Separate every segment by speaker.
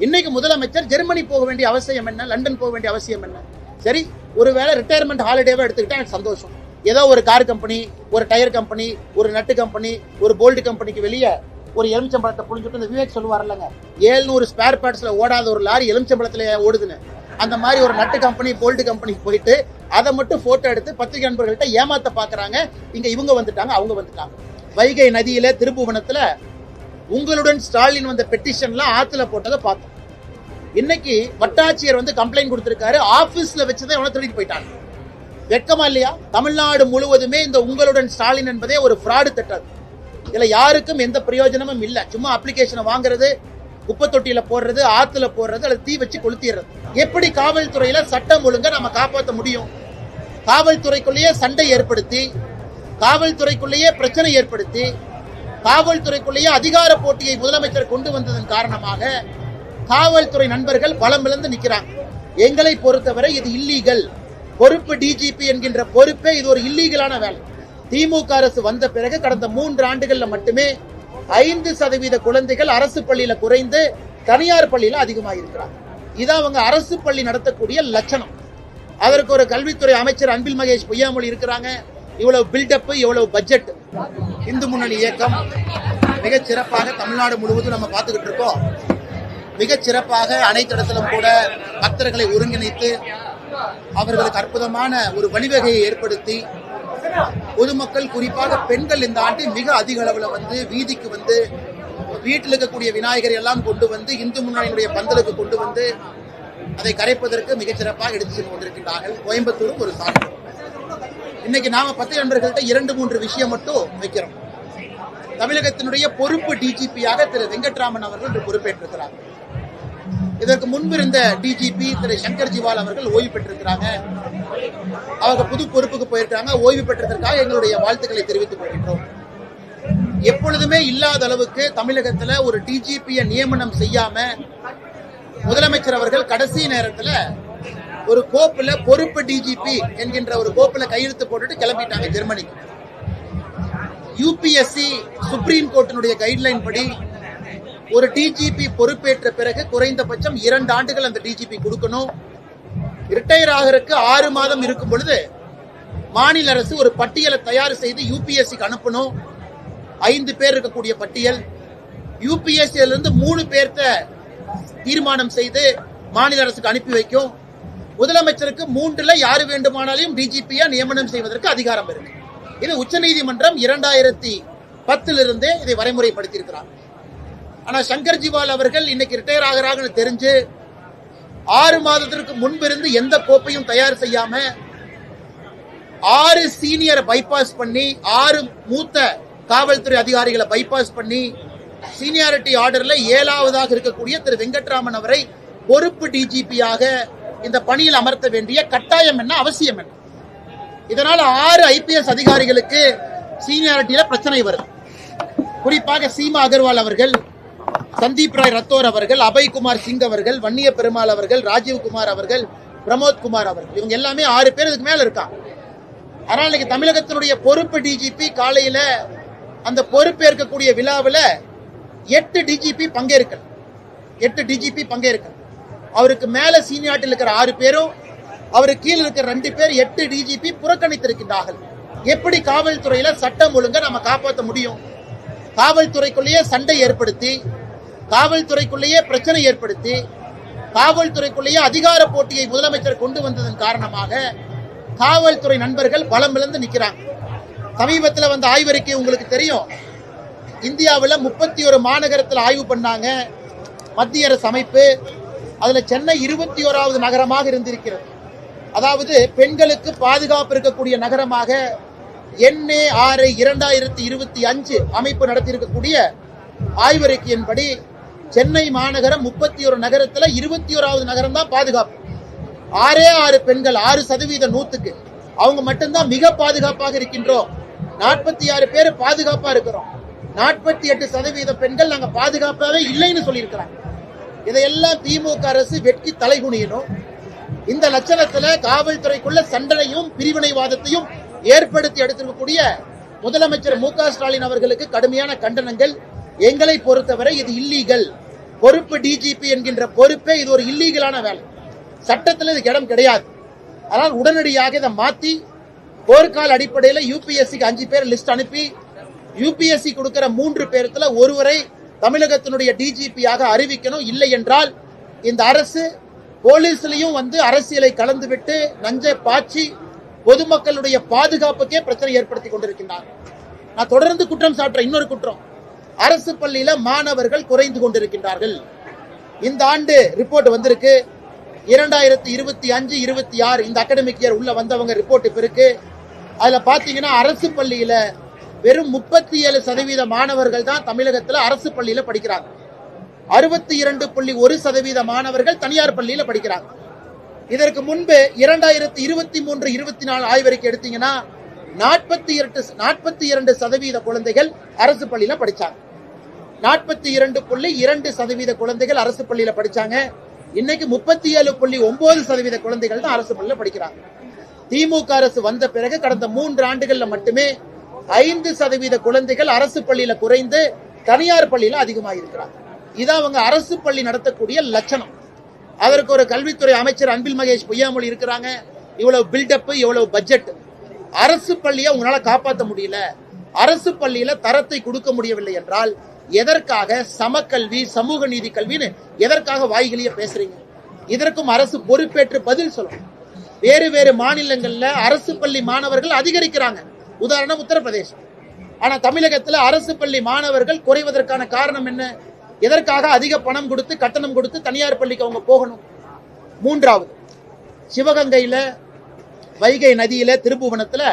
Speaker 1: இன்னைக்கு முதலமைச்சர் ஜெர்மனி போக வேண்டிய அவசியம் என்ன, லண்டன் போக வேண்டிய அவசியம் என்ன? சரி, ஒருவேளை ரிட்டையர்மெண்ட் ஹாலிடேவா எடுத்துக்கிட்டா எனக்கு சந்தோஷம். ஏதோ ஒரு கார் கம்பெனி, ஒரு டயர் கம்பெனி, ஒரு நட்டு கம்பெனி, ஒரு போல்ட் கம்பெனிக்கு வெளியே ஒரு எலுமிச்சம்பழத்தை புழிஞ்சுட்டு இந்த விவேக் சொல்லுவார் இல்லைங்க, 700 ஸ்பேர் பார்ட்ஸ்ல ஓடாத ஒரு லாரி எலுமிச்சம்பழத்துல ஓடுதுன்னு. அந்த மாதிரி ஒரு நட்டு கம்பெனி, போல்ட் கம்பெனிக்கு போயிட்டு அதை மட்டும் போட்டோ எடுத்து பத்திரிகை நண்பர்கள்ட்ட ஏமாத்த பாக்குறாங்க. இங்க இவங்க வந்துட்டாங்க, அவங்க வந்துட்டாங்க. வைகை நதியில திருப்புவனத்துல உங்களுடன் ஸ்டாலின் வந்த பெட்டிஷன்லாம் ஆத்துல போட்டதை பார்த்தோம். இன்னைக்கு வட்டாட்சியர் வந்து கம்ப்ளைண்ட் கொடுத்திருக்காரு, ஆபீஸ்ல வச்சுதான் எவ்வளவு திருடிட்டு போயிட்டாங்க. வெட்கமா இல்லையா? தமிழ்நாடு முழுவதுமே இந்த உங்களுடன் ஸ்டாலின் என்பதே ஒரு ஃப்ராடு திட்டம். இதுல யாருக்கும் எந்த பிரயோஜனமும் இல்ல. சும்மா அப்ளிகேஷனை வாங்குறது, குப்பை தொட்டியில போடுறது, ஆத்துல போடுறது, அல்லது தீ வச்சு கொளுத்திடுறது. எப்படி காவல்துறையில சட்டம் ஒழுங்கா நம்ம காப்பாற்ற முடியும்? காவல்துறைக்குள்ளேயே சண்டை ஏற்படுத்தி, காவல்துறைக்குள்ளேயே பிரச்சனை ஏற்படுத்தி, காவல்துறைக்குள்ளேயே அதிகார போட்டியை முதலமைச்சர் கொண்டு வந்ததன் காரணமாக காவல்துறை நண்பர்கள் பலம் இழந்து நிற்கிறாங்க. எங்களை பொறுத்தவரை இது இல்லீகல். பொறுப்பு டிஜிபி என்கின்ற பொறுப்பே இது ஒரு இல்லீகலான வேலை. திமுக அரசு வந்த பிறகு கடந்த 3 ஆண்டுகள்ல மட்டுமே 5% குழந்தைகள் அரசு பள்ளியில குறைந்து தனியார் பள்ளியில அதிகமாக இருக்கிறாங்க. இதான் அவங்க அரசு பள்ளி நடத்தக்கூடிய லட்சணம். அதற்கு ஒரு கல்வித்துறை அமைச்சர் அன்பில் மகேஷ் பொய்யாமொழி இருக்கிறாங்க. இவ்வளவு பில்டப், இவ்வளவு பட்ஜெட். இந்து முன்னணி இயக்கம் மிகச் சிறப்பாக தமிழ்நாடு முழுவதும் நம்ம பார்த்துக்கிட்டு இருக்கோம். மிகச் சிறப்பாக அனைத்து இடத்திலும் கூட பக்தர்களை ஒருங்கிணைத்து அவர்களுக்கு அற்புதமான ஒரு வழிவகையை ஏற்படுத்தி பொதுமக்கள், குறிப்பாக பெண்கள் இந்த ஆண்டு மிக அதிக அளவில் வந்து வீதிக்கு வந்து வீட்டில் இருக்கக்கூடிய விநாயகரை எல்லாம் கொண்டு வந்து இந்து முன்னணியினுடைய பந்தலுக்கு கொண்டு வந்து அதை கரைப்பதற்கு மிகச்சிறப்பாக எடுத்து சென்று கொண்டிருக்கின்றார்கள். கோயம்புத்தூரும் ஒரு சான்று. இன்னைக்கு நாம 10 நண்பர்கள்ட்ட 2-3 விஷயம் மட்டும் வைக்கிறோம். தமிழகத்தினுடைய பொறுப்பு டிஜிபியாக திரு வெங்கட்ராமன் அவர்கள் இன்று பொறுப்பேற்றிருக்கிறார். இதற்கு முன்பு இருந்த டிஜிபி திரு சங்கர் ஜிவால் அவர்கள் ஓய்வு பெற்றிருக்கிறாங்க. அவங்க புது பொறுப்புக்கு போயிருக்காங்க. ஓய்வு பெற்றதற்காக எங்களுடைய வாழ்த்துக்களை தெரிவித்துக் கொள்கின்றோம். எப்பொழுதுமே இல்லாத அளவுக்கு தமிழகத்துல ஒரு டிஜிபியை நியமனம் செய்யாம முதலமைச்சர் அவர்கள் கடைசி நேரத்துல ஒரு கோப்புல பொறுப்பு டிஜிபி என்கின்ற ஒரு கோப்புல கையெழுத்து போட்டுட்டு கிளம்பிட்டாங்க ஜெர்மனிக்கு. யூபிஎஸ்சி சுப்ரீம் கோர்ட்டினுடைய கைட்லைன் படி ஒரு டிஜிபி பொறுப்பேற்ற பிறகு குறைந்தபட்சம் 2 ஆண்டுகள் அந்த டிஜிபி கொடுக்கணும். ரிட்டையர் ஆகிறதுக்கு 6 மாதம் இருக்கும் பொழுது மாநில அரசு ஒரு பட்டியலை தயார் செய்து யூபிஎஸ்சிக்கு அனுப்பணும். 5 பேர் இருக்கக்கூடிய பட்டியல். யூபிஎஸ்சியிலிருந்து 3 பேர்த்த தீர்மானம் செய்து மாநில அரசுக்கு அனுப்பி வைக்கும். முதலமைச்சருக்கு 3ல் யாரு வேண்டுமானாலும் டிஜிபியா நியமனம் செய்வதற்கு அதிகாரம் இருக்கு. இது உச்சநீதிமன்றம் 2010 இதை வரைமுறைப்படுத்தியிருக்கிறார். ஆனா சங்கர் ஜிவால் அவர்கள் இன்னைக்கு ரிட்டையர் ஆகிறாங்கன்னு தெரிஞ்சு 6 மாதத்திற்கு முன்பிருந்து எந்த கோப்பையும் தயார் செய்யாம 6 சீனியரை பைபாஸ் பண்ணி 6 மூத்த காவல்துறை அதிகாரிகளை பைபாஸ் பண்ணி சீனியாரிட்டி ஆர்டர்ல 7ஆவதாக இருக்கக்கூடிய திரு வெங்கட்ராமன் அவரை பொறுப்பு டிஜிபியாக இந்த பணியில் அமர்த்த வேண்டிய கட்டாயம் என்ன, அவசியம் என்ன? இதனால 6 ஐபிஎஸ் அதிகாரிகளுக்கு சீனியாரிட்டியில பிரச்சனை வருது. குறிப்பாக சீமா அகர்வால் அவர்கள், சந்தீப் ராய் ரத்தோர் அவர்கள், அபய்குமார் சிங் அவர்கள், வன்னிய பெருமாள் அவர்கள், ராஜீவ்குமார் அவர்கள், பிரமோத் குமார் அவர்கள், இவங்க எல்லாமே 6 பேர் இதுக்கு மேல இருக்காங்க. அதனால இன்னைக்கு தமிழகத்தினுடைய பொறுப்பு டிஜிபி காலையில அந்த பொறுப்பேற்கக்கூடிய விழாவில் 8 டிஜிபி பங்கேற்க. அவருக்கு மேல சீனியாரிட்டியில் இருக்கிற 6 பேரும், அவருக்கு கீழே இருக்கிற 2 பேர் 8 டிஜிபி புறக்கணித்திருக்கின்றார்கள். எப்படி காவல்துறையில சட்டம் ஒழுங்கா நம்ம காப்பாற்ற முடியும்? காவல்துறைக்குள்ளேயே சண்டை ஏற்படுத்தி, காவல்துறைக்குள்ளேயே பிரச்சனை ஏற்படுத்தி, காவல்துறைக்குள்ளேயே அதிகார போட்டியை முதலமைச்சர் கொண்டு வந்ததன் காரணமாக காவல்துறை நண்பர்கள் பலம் இழந்து நிற்கிறாங்க. சமீபத்தில் வந்த ஆய்வறிக்கை உங்களுக்கு தெரியும். இந்தியாவில் 31 மாநகரத்தில் ஆய்வு பண்ணாங்க மத்திய அரசு அமைப்பு. அதுல சென்னை 21வது நகரமாக இருந்திருக்கிறது. அதாவது பெண்களுக்கு பாதுகாப்பு இருக்கக்கூடிய நகரமாக NARI 2025 அமைப்பு நடத்தியிருக்கக்கூடிய ஆய்வறிக்கையின்படி சென்னை மாநகரம் 31 நகரத்துல 21வது நகரம் தான் பாதுகாப்பு. 6 பெண்கள் 6% 100க்கு அவங்க மட்டும்தான் மிக பாதுகாப்பாக இருக்கின்றோம். 46 பேர் பாதுகாப்பா இருக்கிறோம். 48% பெண்கள் நாங்க பாதுகாப்பாவே இல்லைன்னு சொல்லியிருக்கிறாங்க. இதையெல்லாம் திமுக அரசு வெட்கி தலைகுனியணும். இந்த லட்சணத்துல காவல்துறைக்குள்ள சண்டனையும் பிரிவினைவாதத்தையும் ஏற்படுத்தி எடுத்திருக்கக்கூடிய முதலமைச்சர் மு.க. ஸ்டாலின் அவர்களுக்கு கடுமையான கண்டனங்கள். எங்களை பொறுத்தவரை இது இல்லீகல். பொறுப்பு டிஜிபி என்கின்ற பொறுப்பே இது ஒரு இல்லீகலான வேலை, சட்டத்தில் இதுக்கு இடம் கிடையாது. அதனால் உடனடியாக இதை மாற்றி போர்க்கால அடிப்படையில் யூபிஎஸ்சிக்கு 5 பேர் லிஸ்ட் அனுப்பி யூபிஎஸ்சி கொடுக்கிற 3 பேர்த்துல ஒருவரை தமிழகத்தினுடைய டிஜிபியாக அறிவிக்கணும். இல்லை என்றால் இந்த அரசு போலீஸ்லயும் அரசியலை கலந்துவிட்டு நஞ்சை பாய்ச்சி பொதுமக்களுடைய பாதுகாப்புக்கே பிரச்சனை ஏற்படுத்தி கொண்டிருக்கின்றார். நான் தொடர்ந்து குற்றம் சாட்டுறேன். இன்னொரு குற்றம், அரசு பள்ளியில மாணவர்கள் குறைந்து கொண்டிருக்கின்றார்கள். இந்த ஆண்டு ரிப்போர்ட் வந்திருக்கு. 2025-26 இந்த அகாடமிக் இயர் உள்ள வந்தவங்க ரிப்போர்ட் இப்ப இருக்கு. அதுல பாத்தீங்கன்னா அரசு பள்ளியில வெறும் 37% மாணவர்கள் தான் தமிழகத்தில் அரசு பள்ளியில படிக்கிறாங்க. 62.1% மாணவர்கள் தனியார் பள்ளியில படிக்கிறாங்க. இதற்கு முன்பு 2023-24 ஆய்வறிக்கை எடுத்தீங்கன்னா 42% குழந்தைகள் அரசு பள்ளியில படிச்சாங்க. 42.2% குழந்தைகள் அரசு பள்ளியில படிச்சாங்க. இன்னைக்கு 37.9% குழந்தைகள் தான் அரசு பள்ளியில படிக்கிறாங்க. திமுக அரசு வந்த பிறகு கடந்த 3 ஆண்டுகள்ல மட்டுமே 5% குழந்தைகள் அரசு பள்ளியில குறைந்து தனியார் பள்ளியில அதிகமாக இருக்கிறாங்க. இதான் அவங்க அரசு பள்ளி நடத்தக்கூடிய லட்சணம். அதற்கு ஒரு கல்வித்துறை அமைச்சர் அன்பில் மகேஷ் பொய்யாமொழி இருக்கிறாங்க. இவ்வளவு பில்டப், இவ்வளவு பட்ஜெட். அரசு பள்ளியை உங்களால காப்பாற்ற முடியல, அரசு பள்ளியில தரத்தை கொடுக்க முடியவில்லை என்றால் எதற்காக சமக்கல்வி, சமூக நீதி கல்வின்னு எதற்காக வாய்களிய பேசுறீங்க? இதற்கும் அரசு பொறுப்பேற்று பதில் சொல்லணும். வேறு வேறு மாநிலங்கள்ல அரசு பள்ளி மாணவர்கள் அதிகரிக்கிறாங்க. உதாரணம் உத்தரப்பிரதேசம். ஆனா தமிழகத்தில் அரசு பள்ளி மாணவர்கள் குறைவதற்கான காரணம் என்ன? எதற்காக அதிக பணம் கொடுத்து கட்டணம் கொடுத்து தனியார் பள்ளிக்கு அவங்க போகணும்? மூன்றாவது, சிவகங்கையில வைகை நதியில திருப்புவனத்துல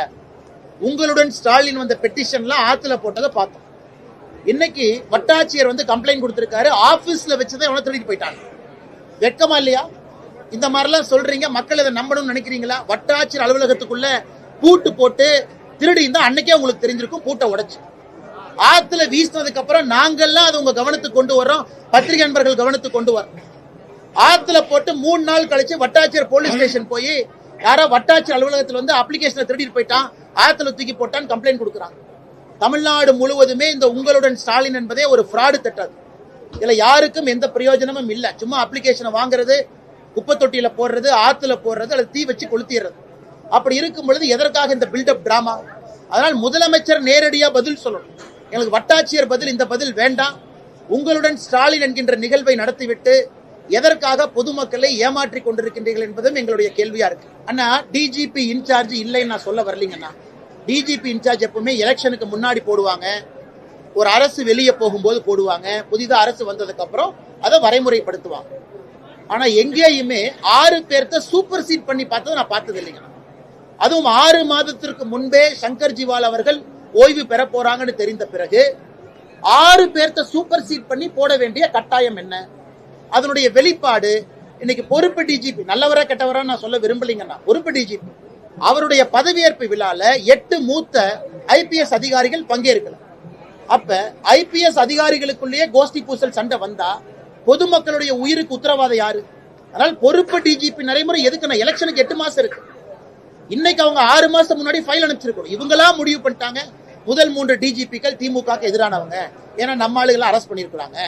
Speaker 1: உங்களுடன் ஸ்டாலின் வந்த பெட்டிஷன்லாம் ஆத்துல போட்டதை பார்த்தோம். இன்னைக்கு வட்டாட்சியர் கம்ப்ளைண்ட் கொடுத்திருக்காரு. ஆபீஸ்ல வச்சுதான் எவனோ திருடிட்டு போயிட்டாங்க. வெட்கமா இல்லையா? இந்த மாதிரிலாம் சொல்றீங்க, மக்கள் இதை நம்பணும்னு நினைக்கிறீங்களா? வட்டாட்சியர் அலுவலகத்துக்குள்ள பூட்டு போட்டு திருடி இருந்தா அன்னைக்கே உங்களுக்கு தெரிஞ்சிருக்கும். பூட்டை உடைச்சு ஆத்துல வீசினதுக்கு அப்புறம் நாங்கெல்லாம் அது உங்க கவனத்துக்கு கொண்டு வர்றோம், பத்திரிகை நண்பர்கள் கவனத்துக்கு கொண்டு வரோம். ஆத்துல போட்டு 3 நாள் கழிச்சு வட்டாட்சியர் போலீஸ் ஸ்டேஷன் போய் யாரோ வட்டாட்சியர் அலுவலகத்தில் அப்ளிகேஷனை திருடிட்டு போயிட்டான், ஆத்துல தூக்கி போட்டான்னு கம்ப்ளைண்ட் கொடுக்குறாங்க. தமிழ்நாடு முழுவதுமே இந்த உங்களுடன் ஸ்டாலின் என்பதே ஒரு ஃப்ராடு திட்டம். இதுல யாருக்கும் எந்த பிரயோஜனமும் இல்லை. சும்மா அப்ளிகேஷனை வாங்குறது, குப்பை தொட்டியில போடுறது, ஆத்துல போடுறது, அல்லது தீ வச்சு கொளுத்திடுறது. அப்படி இருக்கும் பொழுது எதற்காக இந்த பில்டப் டிராமா? அதனால் முதலமைச்சர் நேரடியா பதில் சொல்லணும். எங்களுக்கு வட்டாட்சியர் பதில், இந்த பதில் வேண்டாம். உங்களுடன் ஸ்டாலின் என்கின்ற நிகழ்வை நடத்திவிட்டு எதற்காக பொதுமக்களை ஏமாற்றிக் கொண்டிருக்கின்றீர்கள் என்பதும் எங்களுடைய கேள்வியா இருக்கு. அண்ணா, டிஜிபி இன்சார்ஜ் இல்லைன்னு நான் சொல்ல வரலீங்கண்ணா. டிஜிபி இன்சார்ஜ் எப்பவுமே எலெக்ஷனுக்கு முன்னாடி போடுவாங்க, ஒரு அரசு வெளியே போகும்போது போடுவாங்க, புதிதா அரசு வந்ததுக்கு அப்புறம் அதை வரைமுறைப்படுத்துவாங்க. ஆனா எங்கேயுமே 6 பேர்த்த சூப்பர் சீட் பண்ணி பார்த்ததை நான் பார்த்தது இல்லைங்க. அதுவும் 6 மாதத்திற்கு முன்பே சங்கர் ஜிவால் அவர்கள் ஓய்வு பெற போறாங்கன்னு தெரிந்த பிறகு 6 பேர்த்த சூப்பர் சீட் பண்ணி போட வேண்டிய கட்டாயம் என்ன? அதனுடைய வெளிப்பாடு இன்னைக்கு பொறுப்பு டிஜிபி, நல்லவரா கெட்டவரா நான் சொல்ல விரும்பலீங்கன்னா, பொறுப்பு டிஜிபி அவருடைய பதவியேற்பு விழால 8 மூத்த ஐபிஎஸ் அதிகாரிகள் பங்கேற்கல. அப்ப ஐபிஎஸ் அதிகாரிகளுக்குள்ளேயே கோஷ்டி பூசல் சண்டை வந்தா பொதுமக்களுடைய உயிருக்கு உத்தரவாதம் யாரு? அதனால் பொறுப்பு டிஜிபி நடைமுறை எதுக்குன்னா, எலெக்ஷனுக்கு 8 மாசம் இருக்கு. இன்னைக்கு அவங்க 6 மாசம் முன்னாடி ஃபைல் அனுப்பிச்சிருக்கணும். இவங்களா முடிவு பண்ணிட்டாங்க முதல் 3 டிஜிபிக்கள் திமுக எதிரானவங்க, ஏன்னா நம்ம ஆளுகளை அரெஸ்ட் பண்ணிருக்காங்க,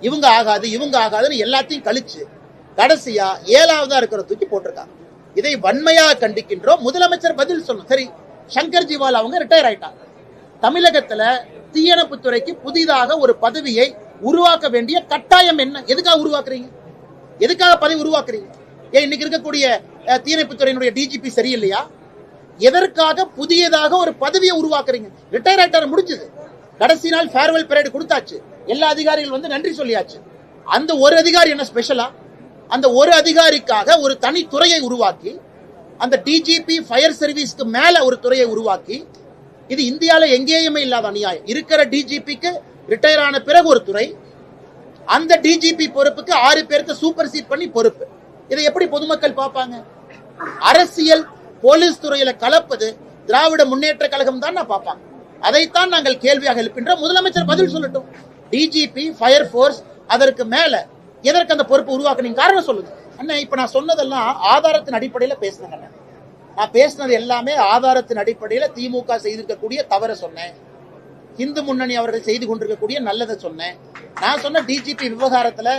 Speaker 1: இவங்க ஆகாது இவங்க ஆகாதுன்னு எல்லாத்தையும் கழிச்சு கடைசியா 7ஆவதா இருக்கிற தூக்கி போட்டிருக்காங்க. இதை வன்மையாக கண்டிக்கின்றோம். முதலமைச்சர் பதில் சொல்லணும். சரி, சங்கர் ஜிவால் அவங்க ரிட்டையர் ஆயிட்டாங்க. தமிழகத்துல தீயணைப்புத்துறைக்கு புதிதாக ஒரு பதவியை உருவாக்க வேண்டிய கட்டாயம் என்ன? எதுக்காக உருவாக்குறீங்க? எதுக்காக பதவி உருவாக்குறீங்க? ஏன் இன்னைக்கு இருக்கக்கூடிய தீயணைப்புத்துறையினுடைய டிஜிபி சரியில்லையா? எதற்காக புதியதாக ஒரு பதவியை உருவாக்குறீங்க? ரிட்டையர் ஆயிட்டார், முடிஞ்சது. கடைசி நாள் ஃபேர்வெல் பரேட் கொடுத்தாச்சு, எல்லா அதிகாரிகள் நன்றி சொல்லியாச்சு. அந்த ஒரு அதிகாரி என்ன ஸ்பெஷலா? அந்த ஒரு அதிகாரிக்காக ஒரு தனி துறையை உருவாக்கி, அந்த டிஜிபி ஃபயர் சர்வீஸ்க்கு மேல ஒரு துறையை உருவாக்கி, இது இந்தியால எங்கேயுமே இல்லாத அநியாயம். இருக்கிற டிஜிபிக்கு ரிட்டையர் ஆன பிறகு ஒரு துறை, அந்த டிஜிபி பொறுப்புக்கு 6 பேருக்கு சூப்பர் சீட் பண்ணி பொறுப்பு. இதை எப்படி பொதுமக்கள் பார்ப்பாங்க? அரசியல் போலீஸ் துறையில கலப்பது திராவிட முன்னேற்ற கழகம் தான் பார்ப்பாங்க. அதைத்தான் நாங்கள் கேள்வியாக எழுப்பின்றோம். முதலமைச்சர் பதில் சொல்லட்டும். டிஜிபி, ஃபயர் போர்ஸ், அதற்கு மேல எதற்கு அந்த பொறுப்பு உருவாக்குனீங்க? காரணம் சொல்லுங்க. அண்ணன், இப்ப நான் சொன்னதெல்லாம் ஆதாரத்தின் அடிப்படையில பேசுனேங்க. நான் பேசினது எல்லாமே ஆதாரத்தின் அடிப்படையில திமுக செய்திருக்கக்கூடிய தவற சொன்னேன், இந்து முன்னணி அவர்கள் செய்து கொண்டிருக்கக்கூடிய நல்லதை சொன்னேன். நான் சொன்ன டிஜிபி விவகாரத்துல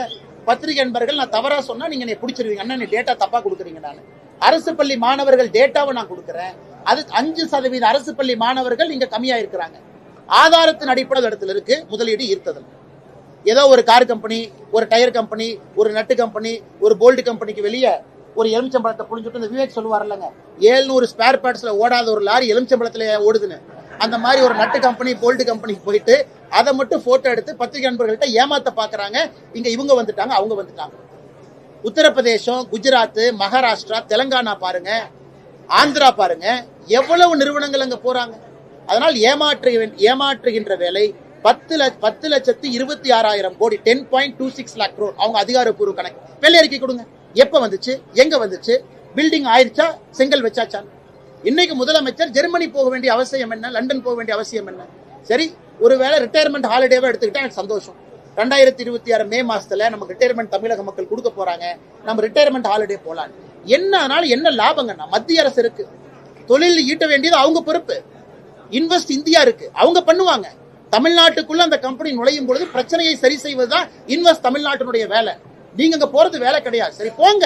Speaker 1: பத்திரிகை நண்பர்கள் நான் தவறா சொன்னா நீங்க என்னை பிடிச்சிருவீங்க, அண்ணா நீ டேட்டா தப்பா கொடுக்குறீங்க. நான் அரசு பள்ளி மாணவர்கள் டேட்டாவை நான் கொடுக்குறேன், அது 5% அரசு பள்ளி மாணவர்கள் இங்க கம்மியா இருக்கிறாங்க. ஆதாரத்தின் அடிப்படை இடத்துல இருக்கு முதலீடு ஈர்த்தது. ஏதோ ஒரு கார் கம்பெனி, ஒரு டயர் கம்பெனி, ஒரு நட்டு கம்பெனி, ஒரு போல்ட் கம்பெனிக்கு வெளியே ஒரு எலுமிச்சம்பழத்தை புரிஞ்சுட்டு இந்த விவேக் சொல்லுவார் இல்லைங்க, 700 ஸ்பேர் பார்ட்ஸ்ல ஓடாத ஒரு லாரி எலுமிச்சம்பழத்துல ஓடுதுன்னு. அந்த மாதிரி ஒரு நட்டு கம்பெனி போல்ட் கம்பெனிக்கு போயிட்டு அதை மட்டும் போட்டோ எடுத்து பத்திரிகை நண்பர்கள்ட்ட ஏமாத்த பாக்குறாங்க. இங்க இவங்க வந்துட்டாங்க, அவங்க வந்துட்டாங்க. உத்தரப்பிரதேசம், குஜராத், மகாராஷ்டிரா, தெலங்கானா பாருங்க, ஆந்திரா பாருங்க, எவ்வளவு நிறுவனங்கள் அங்க போறாங்க. அதனால் ஏமாற்றுகின்ற வேலை 10,26,000 கோடி, 10.26 lakh crore அவங்க அதிகாரப்பூர்வ கணக்கு. வெள்ளை அறிக்கை கொடுங்க, எப்ப வந்துச்சு, எங்க வந்துச்சு, பில்டிங் ஆயிடுச்சா, செங்கல் வச்சாச்சா. இன்னைக்கு முதலமைச்சர் ஜெர்மனி போக வேண்டிய அவசியம் என்ன, லண்டன் போக வேண்டிய அவசியம் என்ன? சரி, ஒருவேளை ரிட்டையர்மெண்ட் ஹாலிடேவை எடுத்துக்கிட்டா எனக்கு சந்தோஷம். 2026 மே மாசத்துல நமக்கு ரிட்டையர்மெண்ட் தமிழக மக்கள் கொடுக்க போறாங்க, நம்ம ரிட்டையர்மெண்ட் ஹாலிடே போலாம். என்ன அதனால என்ன லாபங்கன்னா, மத்திய அரசு இருக்கு, தொழில் ஈட்ட வேண்டியது அவங்க பொறுப்பு, இன்வெஸ்ட் இந்தியா இருக்கு, அவங்க பண்ணுவாங்க. தமிழ்நாட்டுக்குள்ள அந்த கம்பெனி நுழையும் பொழுது பிரச்சனையை சரி செய்வதுதான் இன்வெஸ்ட் தமிழ்நாட்டினுடைய வேலை. நீங்க அங்க போறது வேலை கிடையாது. சரி போங்க.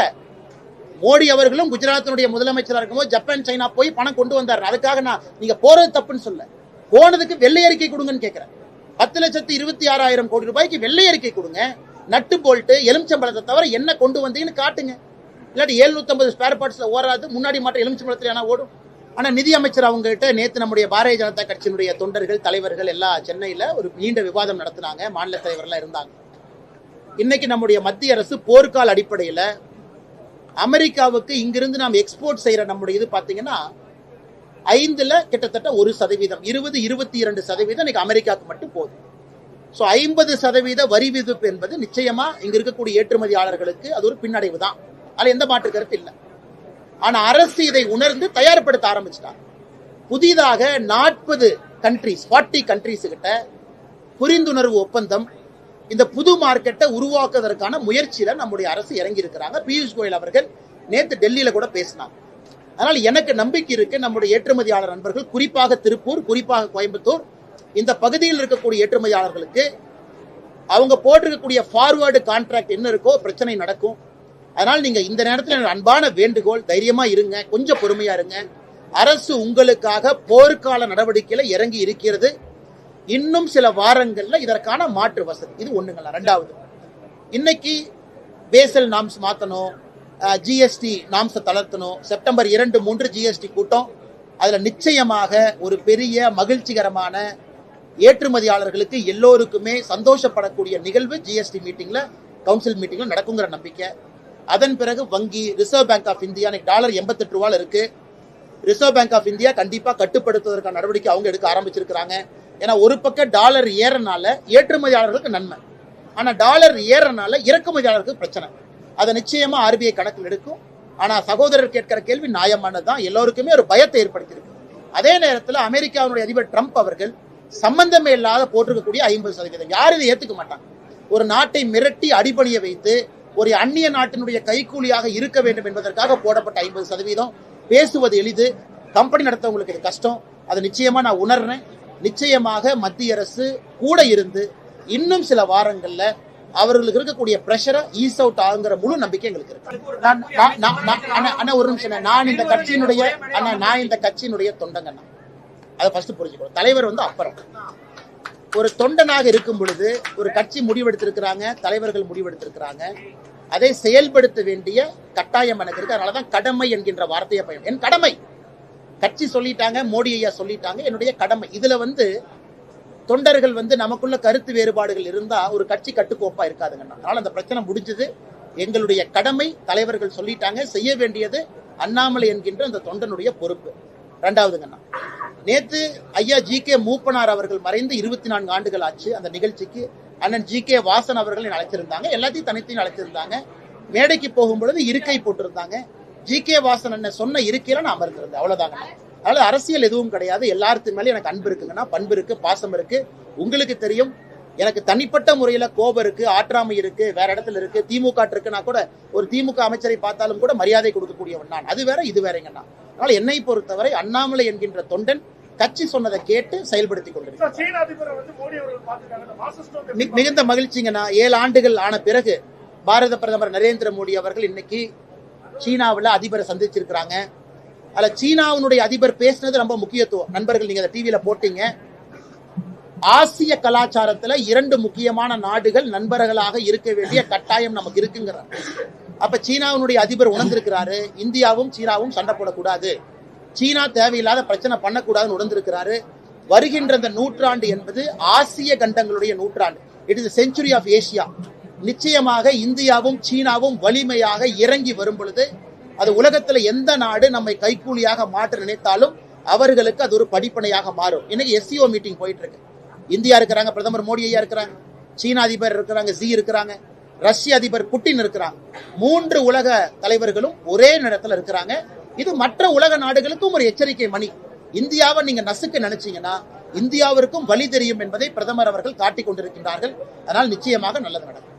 Speaker 1: மோடி அவர்களும் குஜராத்தினுடைய முதலமைச்சராக இருக்கும்போது ஜப்பான், சைனா போய் பணம் கொண்டு வந்தாரு. அதுக்காக நான் நீங்க போறது தப்புன்னு சொல்ல, போனதுக்கு வெள்ளை அறிக்கை கொடுங்கன்னு கேட்கிறேன். 10,26,000 கோடி ரூபாய்க்கு வெள்ளை அறிக்கை கொடுங்க. நட்டு போல்ட்டு எலுமிச்சம்பழத்தை தவிர என்ன கொண்டு வந்தீங்கன்னு காட்டுங்க. இல்லாட்டி 750 ஸ்பேர் பார்ட்ஸ்ல ஓடாது, முன்னாடி மாட்ட எலுமிச்சம்பழத்துல ஓடும். ஆனா நிதி அமைச்சர் அவங்க கிட்ட நேத்து நம்முடைய பாரதிய ஜனதா கட்சியினுடைய தொண்டர்கள், தலைவர்கள் எல்லாம் சென்னையில ஒரு நீண்ட விவாதம் நடத்தினாங்க. மாநில தலைவர்லாம் இருந்தாங்க. இன்னைக்கு நம்முடைய மத்திய அரசு போர்க்கால அடிப்படையில அமெரிக்காவுக்கு இங்கிருந்து நாம் எக்ஸ்போர்ட் செய்யற நம்முடைய இது பாத்தீங்கன்னா 5ல கிட்டத்தட்ட 1%, 20-22% இன்னைக்கு அமெரிக்காவுக்கு மட்டும் போகுது. 50% வரி விதிப்பு என்பது நிச்சயமா இங்க இருக்கக்கூடிய ஏற்றுமதியாளர்களுக்கு அது ஒரு பின்னடைவு தான், அதுல எந்த மாற்று கருத்து இல்லை. ஆனா அரசு இதை உணர்ந்து தயார்படுத்த ஆரம்பிச்சிட்டாங்க. புதிதாக 40 கண்ட்ரீஸ் கிட்ட புரிந்துணர்வு ஒப்பந்தம், இந்த புது மார்க்கெட்டை உருவாக்குவதற்கான முயற்சியில நம்முடைய அரசு இறங்கி இருக்கிறாங்க. பியூஷ் கோயல் அவர்கள் நேத்து டெல்லியில கூட பேசினாங்க. அதனால எனக்கு நம்பிக்கை இருக்கு, நம்முடைய ஏற்றுமதியாளர் நண்பர்கள், குறிப்பாக திருப்பூர், குறிப்பாக கோயம்புத்தூர், இந்த பகுதியில் இருக்கக்கூடிய ஏற்றுமதியாளர்களுக்கு அவங்க போட்டிருக்கக்கூடிய ஃபார்வர்டு கான்ட்ராக்ட் என்ன இருக்கோ பிரச்சனை நடக்கும். அதனால நீங்க இந்த நேரத்தில் அன்பான வேண்டுகோள், தைரியமா இருங்க, கொஞ்சம் பொறுமையா இருங்க. அரசு உங்களுக்காக போர்க்கால நடவடிக்கையில இறங்கி இருக்கிறது. இன்னும் சில வாரங்கள்ல இதற்கான மாற்று வசதி இது ஒண்ணுங்களா. ரெண்டாவது, இன்னைக்கு பேசல் நாம்ஸ் மாத்தணும், ஜிஎஸ்டி நாம்ஸை தளர்த்தணும். செப்டம்பர் 2-3 ஜிஎஸ்டி கூட்டம். அதுல நிச்சயமாக ஒரு பெரிய மகிழ்ச்சிகரமான ஏற்றுமதியாளர்களுக்கு எல்லோருக்குமே சந்தோஷப்படக்கூடிய நிகழ்வு ஜிஎஸ்டி மீட்டிங்ல, கவுன்சில் மீட்டிங்ல நடக்குங்கிற நம்பிக்கை. அதன் பிறகு வங்கி, Reserve Bank of India, dollar 88 ரூபாய் இருக்கு. ரிசர்வ் பேங்க் ஆஃப் இந்தியா கண்டிப்பா கட்டுப்படுத்துவதற்கான நடவடிக்கை அவங்க எடுக்க ஆரம்பிச்சிருக்காங்க. ஏன்னா ஒரு பக்கம் டாலர் ஏறனால ஏற்றுமதியாளர்களுக்கு நன்மை, ஆனா டாலர் ஏறனால இறக்குமதியாளர்களுக்கு பிரச்சனை. அதை நிச்சயமா ஆர்பிஐ கணக்கில் எடுக்கும். ஆனா சகோதரர் கேட்கிற கேள்வி நியாயமானதுதான், எல்லோருக்குமே ஒரு பயத்தை ஏற்படுத்தியிருக்கு. அதே நேரத்தில் அமெரிக்காவுடைய அதிபர் ட்ரம்ப் அவர்கள் சம்பந்தமே இல்லாத போட்டிருக்கக்கூடிய 50%, யாரும் இதை ஏத்துக்க மாட்டாங்க. ஒரு நாட்டை மிரட்டி அடிபணிய வைத்து ஒரு அந்நிய நாட்டினுடைய கைக்கூலியாக இருக்க வேண்டும் என்பதற்காக போடப்பட்ட 50% பேசுவது எளிது, கம்பெனி நடத்தவங்களுக்கு இது கஷ்டம். அதை நிச்சயமா நான் உணர்றேன். நிச்சயமாக மத்திய அரசு கூட இருந்து இன்னும் சில வாரங்கள்ல அவர்களுக்கு இருக்கக்கூடிய பிரஷரை ஈஸ் அவுட் ஆகுங்கிற முழு நம்பிக்கை எங்களுக்கு இருக்கு. ஒரு நிமிஷம், நான் இந்த கட்சியினுடைய தொண்டங்க. அதை ஃபர்ஸ்ட் புரிஞ்சுக்கணும். தலைவர் அப்புறம் ஒரு தொண்டனாக இருக்கும் பொழுது ஒரு கட்சி முடிவெடுத்திருக்கிறாங்க, தலைவர்கள் முடிவெடுத்திருக்கிறாங்க, அதை செயல்படுத்த வேண்டிய கட்டாயம் எனக்கு இருக்கு. அதனாலதான் கடமை என்கின்ற வார்த்தையை பயன். என் கடமை, கட்சி சொல்லிட்டாங்க, மோடி ஐயா சொல்லிட்டாங்க, என்னுடைய கடமை. இதுல தொண்டர்கள் நமக்குள்ள கருத்து வேறுபாடுகள் இருந்தா ஒரு கட்சி கட்டுக்கோப்பா இருக்காதுங்கண்ணா. அதனால அந்த பிரச்சனை முடிஞ்சது. எங்களுடைய கடமை, தலைவர்கள் சொல்லிட்டாங்க, செய்ய வேண்டியது அண்ணாமலை என்கின்ற அந்த தொண்டனுடைய பொறுப்பு. ரெண்டாவதுங்கண்ணா, நேத்து ஐயா ஜி.கே. மூப்பனார் அவர்கள் மறைந்து 24 ஆண்டுகள் ஆச்சு. அந்த நிகழ்ச்சிக்கு அண்ணன் ஜி.கே. வாசன் அவர்கள் அழைச்சிருந்தாங்க, எல்லாத்தையும் தனித்தையும் அழைச்சிருந்தாங்க. மேடைக்கு போகும்பொழுது இருக்கை போட்டிருந்தாங்க. ஜி.கே. வாசன் அண்ணன் சொன்ன இருக்கையில நான் அமர்ந்திருந்தேன், அவ்வளவுதாங்க. அதனால அரசியல் எதுவும் கிடையாது. எல்லாத்துக்கு மேலே எனக்கு அன்பு இருக்குங்கன்னா, பண்பு இருக்கு, பாசம் இருக்கு. உங்களுக்கு தெரியும், எனக்கு தனிப்பட்ட முறையில கோபம் இருக்கு, ஆற்றாமை இருக்கு, வேற இடத்துல இருக்கு, திமுக இருக்குன்னா கூட ஒரு திமுக அமைச்சரை பார்த்தாலும் கூட மரியாதை கொடுக்கக்கூடியவன் நான். அது வேற, இது வேறங்கண்ணா. அதனால என்னை பொறுத்தவரை அண்ணாமலை என்கின்ற தொண்டன் கட்சி சொன்னதை கேட்டு செயல்படுத்தி கொண்டிருக்கிறார். மிகுந்த மகிழ்ச்சிங்கண்ணா. 7 ஆண்டுகள் ஆன பிறகு பாரத பிரதமர் நரேந்திர மோடி அவர்கள் இன்னைக்கு சீனாவில் அதிபரை சந்திச்சிருக்கிறாங்க. அதில் சீனாவுடைய அதிபர் பேசினது ரொம்ப முக்கியத்துவம். நண்பர்கள், நீங்க டிவியில போட்டீங்க. ஆசிய கலாச்சாரத்துல 2 முக்கியமான நாடுகள் நண்பர்களாக இருக்க வேண்டிய கட்டாயம் நமக்கு இருக்குங்கிறார். அப்ப சீனாவுடைய அதிபர் உணர்ந்திருக்கிறாரு, இந்தியாவும் சீனாவும் சண்டை போடக்கூடாது, சீனா தேவையில்லாத பிரச்சனை பண்ணக்கூடாதுன்னு உணர்ந்திருக்கிறாரு. வருகின்ற இந்த நூற்றாண்டு என்பது ஆசிய கண்டங்களுடைய நூற்றாண்டு. It is century of Asia. நிச்சயமாக இந்தியாவும் சீனாவும் வலிமையாக இறங்கி வரும் பொழுது அது உலகத்துல எந்த நாடு நம்மை கைக்கூலியாக மாற்ற நினைத்தாலும் அவர்களுக்கு அது ஒரு படிப்பனையாக மாறும். இன்னைக்கு SCO மீட்டிங் போயிட்டு இருக்கு. இந்தியா இருக்கிறாங்க, பிரதமர் மோடி ஐயா இருக்கிறாங்க, சீன அதிபர் இருக்கிறாங்க, ஜி இருக்கிறாங்க, ரஷ்ய அதிபர் புட்டின் இருக்கிறாங்க. 3 உலக தலைவர்களும் ஒரே நேரத்தில் இருக்கிறாங்க. இது மற்ற உலக நாடுகளுக்கும் ஒரு எச்சரிக்கை மணி. இந்தியாவை நீங்க நசுக்க நினைச்சீங்கன்னா இந்தியாவிற்கும் வழி தெரியும் என்பதை பிரதமர் அவர்கள் காட்டிக் கொண்டிருக்கின்றார்கள். அதனால் நிச்சயமாக நல்லது நடக்கும்.